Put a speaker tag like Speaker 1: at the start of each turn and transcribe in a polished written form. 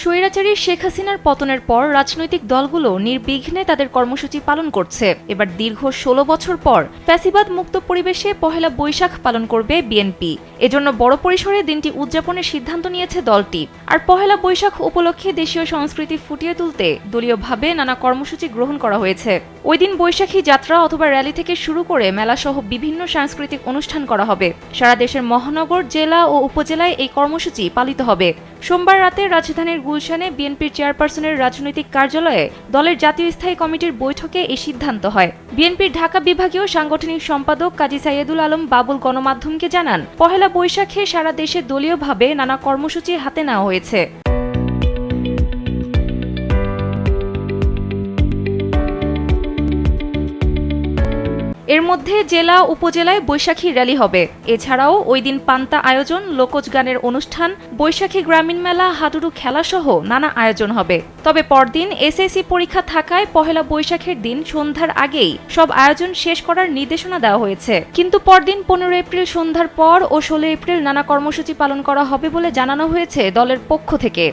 Speaker 1: স্বৈরাচারী শেখ হাসিনার পতনের পর রাজনৈতিক দলগুলো নির্বিঘ্নে তাদের কর্মসূচি পালন করছে। এবার দীর্ঘ ১৬ বছর পর ফ্যাসিবাদ মুক্ত পরিবেশে পহেলা বৈশাখ পালন করবে বিএনপি। এজন্য বড় পরিসরে দিনটি উদযাপনের সিদ্ধান্ত নিয়েছে দলটি। আর পহেলা বৈশাখ উপলক্ষে দেশীয় সংস্কৃতি ফুটিয়ে তুলতে দলীয়ভাবে নানা কর্মসূচি গ্রহণ করা হয়েছে। ওই দিন বৈশাখী যাত্রা অথবা র্যালি থেকে শুরু করে মেলাসহ বিভিন্ন সাংস্কৃতিক অনুষ্ঠান করা হবে। সারা দেশের মহানগর, জেলা ও উপজেলায় এই কর্মসূচি পালিত হবে। সোমবার রাতে রাজধানীর গুলশানে বিএনপির চেয়ারপারসনের রাজনৈতিক কার্যালয়ে দলের জাতীয় স্থায়ী কমিটির বৈঠকে এই সিদ্ধান্ত হয়। বিএনপির ঢাকা বিভাগীয় সাংগঠনিক সম্পাদক কাজী সাইয়েদুল আলম বাবুল গণমাধ্যমকে জানান, পহেলা বৈশাখে সারা দেশে দলীয়ভাবে নানা কর্মসূচি হাতে নেওয়া হয়েছে। এর মধ্যে জেলা উপজেলায় বৈশাখী র্যালি হবে। এছাড়াও ওই দিন পান্তা আয়োজন, লোকজ গানের অনুষ্ঠান, বৈশাখী গ্রামীণ মেলা, হাডুডু খেলাসহ নানা আয়োজন হবে। তবে পরদিন এসএসসি পরীক্ষা থাকায় পহেলা বৈশাখের দিন সন্ধ্যার আগেই সব আয়োজন শেষ করার নির্দেশনা দেওয়া হয়েছে। কিন্তু পরদিন ১৫ এপ্রিল সন্ধ্যার পর ও ১৬ এপ্রিল নানা কর্মসূচি পালন করা হবে বলে জানানো হয়েছে দলের পক্ষ থেকে।